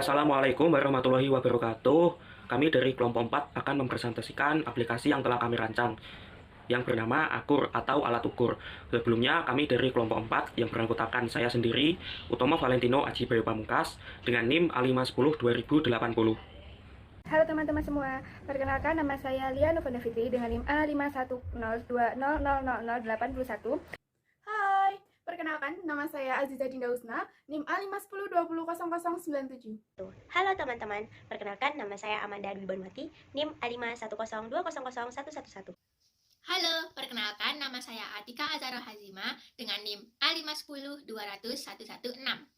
Assalamualaikum warahmatullahi wabarakatuh. Kami dari kelompok 4 akan mempresentasikan aplikasi yang telah kami rancang yang bernama Akur atau alat ukur. Sebelumnya kami dari kelompok 4 yang beranggotakan saya sendiri, Utomo Valentino Aji Bayu Pamungkas dengan NIM A510 2080. Halo teman-teman semua, perkenalkan nama saya Lia Novanda Fitri dengan NIM A51020000081. Hai, perkenalkan nama saya Aziza Dinda Usna, NIM A510200097. Halo teman-teman, perkenalkan nama saya Amanda Dwi Banwati, NIM A510200111. Halo, perkenalkan nama saya Atika Azara Hazima dengan NIM A510200116.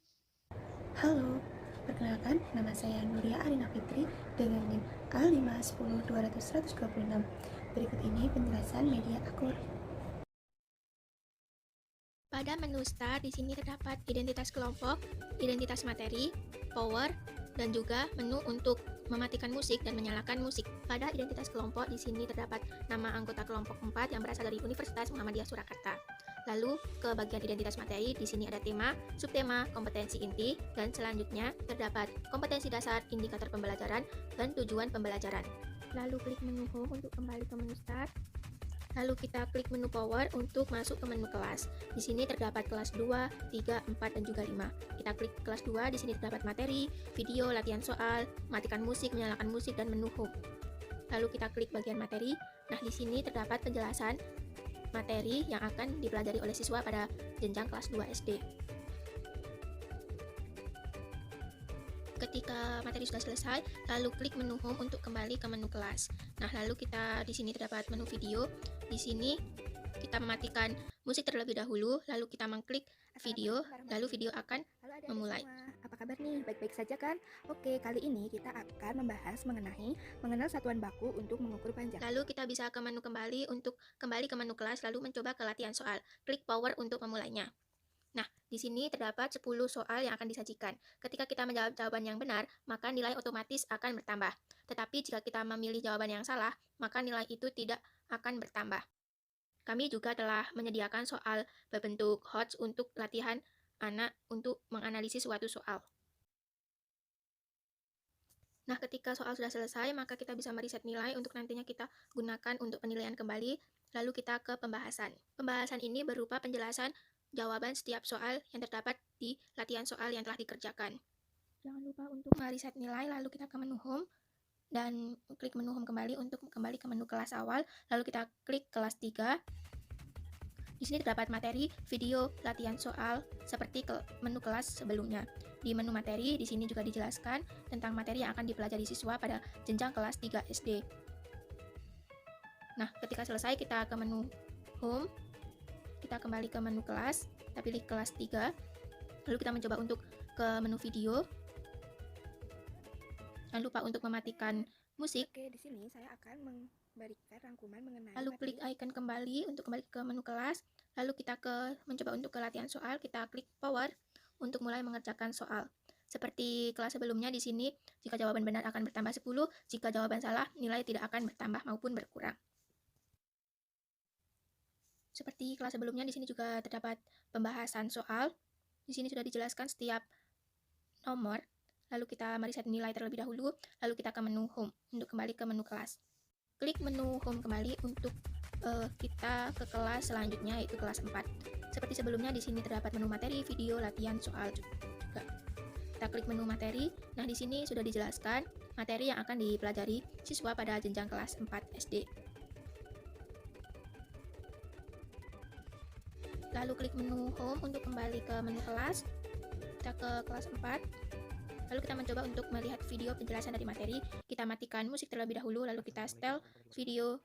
Halo, perkenalkan nama saya Nuria Arina Fitri dengan NIM A510200126. Berikut ini penjelasan media Akur. Pada menu Start, di sini terdapat identitas kelompok, identitas materi, power, dan juga menu untuk mematikan musik dan menyalakan musik. Pada identitas kelompok, di sini terdapat nama anggota kelompok 4 yang berasal dari Universitas Muhammadiyah Surakarta. Lalu, ke bagian identitas materi, di sini ada tema, subtema, kompetensi inti, dan selanjutnya terdapat kompetensi dasar, indikator pembelajaran, dan tujuan pembelajaran. Lalu klik menu Home untuk kembali ke menu Start. Lalu kita klik menu Power untuk masuk ke menu kelas. Di sini terdapat kelas 2, 3, 4, dan juga 5. Kita klik kelas 2, di sini terdapat materi, video, latihan soal, matikan musik, menyalakan musik, dan menu Home. Lalu kita klik bagian materi. Nah, di sini terdapat penjelasan materi yang akan dipelajari oleh siswa pada jenjang kelas 2 SD. Ketika materi sudah selesai, lalu klik menu Home untuk kembali ke menu kelas. Nah, lalu kita di sini terdapat menu video. Di sini kita mematikan musik terlebih dahulu, lalu kita mengklik video, lalu video akan memulai. Apa kabar nih? Baik-baik saja kan? Oke, kali ini kita akan membahas mengenal satuan baku untuk mengukur panjang. Lalu kita bisa ke menu kembali untuk kembali ke menu kelas, lalu mencoba ke latihan soal. Klik Power untuk memulainya. Nah, di sini terdapat 10 soal yang akan disajikan. Ketika kita menjawab jawaban yang benar, maka nilai otomatis akan bertambah. Tetapi jika kita memilih jawaban yang salah, maka nilai itu tidak akan bertambah. Kami juga telah menyediakan soal berbentuk HOTS untuk latihan anak untuk menganalisis suatu soal. Nah, ketika soal sudah selesai, maka kita bisa mereset nilai untuk nantinya kita gunakan untuk penilaian kembali, lalu kita ke pembahasan. Pembahasan ini berupa penjelasan jawaban setiap soal yang terdapat di latihan soal yang telah dikerjakan. Jangan lupa untuk mereset nilai, lalu kita ke menu Home, dan klik menu Home kembali untuk kembali ke menu kelas awal, lalu kita klik kelas 3. Di sini terdapat materi, video, latihan soal, seperti menu kelas sebelumnya. Di menu materi, di sini juga dijelaskan tentang materi yang akan dipelajari siswa pada jenjang kelas 3 SD. Nah, ketika selesai, kita ke menu Home, kita kembali ke menu kelas, kita pilih kelas 3, lalu kita mencoba untuk ke menu video. Jangan lupa untuk mematikan musik. Oke, di sini saya akan memberikan rangkuman mengenai Lalu klik icon kembali untuk kembali ke menu kelas. Lalu kita mencoba untuk ke latihan soal, kita klik Power untuk mulai mengerjakan soal. Seperti kelas sebelumnya, di sini jika jawaban benar akan bertambah 10, jika jawaban salah nilai tidak akan bertambah maupun berkurang. Seperti kelas sebelumnya, di sini juga terdapat pembahasan soal. Di sini sudah dijelaskan setiap nomor. Lalu kita mereset nilai terlebih dahulu, lalu kita ke menu Home untuk kembali ke menu kelas. Klik menu Home kembali untuk kita ke kelas selanjutnya, yaitu kelas 4. Seperti sebelumnya, di sini terdapat menu materi, video, latihan soal juga. Kita klik menu materi. Nah, di sini sudah dijelaskan materi yang akan dipelajari siswa pada jenjang kelas 4 SD. Lalu klik menu Home untuk kembali ke menu kelas. Kita ke kelas 4. Lalu kita mencoba untuk melihat video penjelasan dari materi. Kita matikan musik terlebih dahulu, lalu kita setel video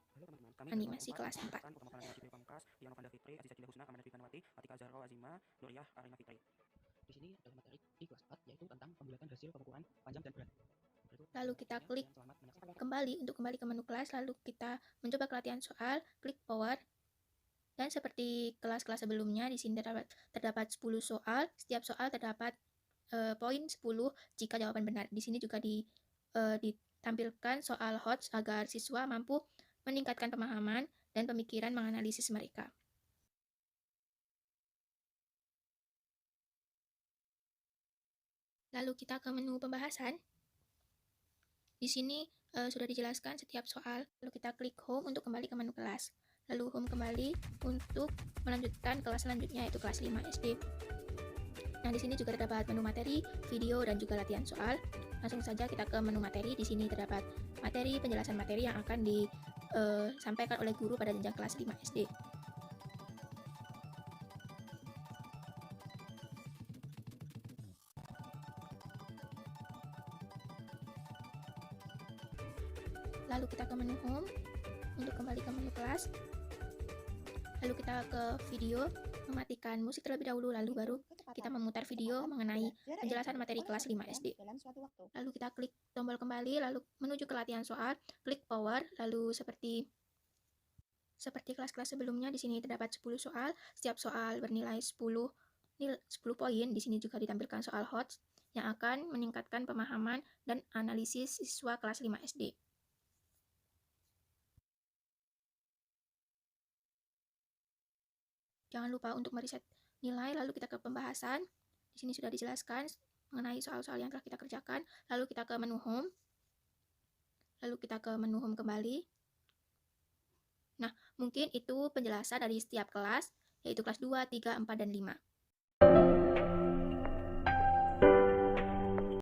animasi kelas 4. Di sini ada materi di kelas 4, yaitu tentang pembuatan hasil pengukuran panjang dan berat. Lalu kita klik kembali untuk kembali ke menu kelas, lalu kita mencoba ke latihan soal, klik Power. Dan seperti kelas-kelas sebelumnya, di sini terdapat 10 soal. Setiap soal terdapat poin 10 jika jawaban benar. Di sini juga ditampilkan soal HOTS agar siswa mampu meningkatkan pemahaman dan pemikiran menganalisis mereka. Lalu kita ke menu pembahasan. Di sini sudah dijelaskan setiap soal. Lalu kita klik home untuk kembali ke menu kelas. Lalu home kembali untuk melanjutkan kelas selanjutnya, yaitu kelas 5 SD. Nah, di sini juga terdapat menu materi, video, dan juga latihan soal. Langsung saja kita ke menu materi. Di sini terdapat materi, penjelasan materi yang akan disampaikan oleh guru pada jenjang kelas 5 SD. Lalu kita ke menu home untuk kembali ke menu kelas. Lalu kita ke video, mematikan musik terlebih dahulu, lalu baru kita memutar video mengenai penjelasan materi kelas 5 SD. Lalu kita klik tombol kembali, lalu menuju ke latihan soal, klik power, lalu seperti kelas-kelas sebelumnya, di sini terdapat 10 soal, setiap soal bernilai 10 poin. Di sini juga ditampilkan soal HOTS yang akan meningkatkan pemahaman dan analisis siswa kelas 5 SD. Jangan lupa untuk mereset nilai, lalu kita ke pembahasan. Di sini sudah dijelaskan mengenai soal-soal yang telah kita kerjakan. Lalu kita ke menu home. Lalu kita ke menu home kembali. Nah, mungkin itu penjelasan dari setiap kelas, yaitu kelas 2, 3, 4, dan 5.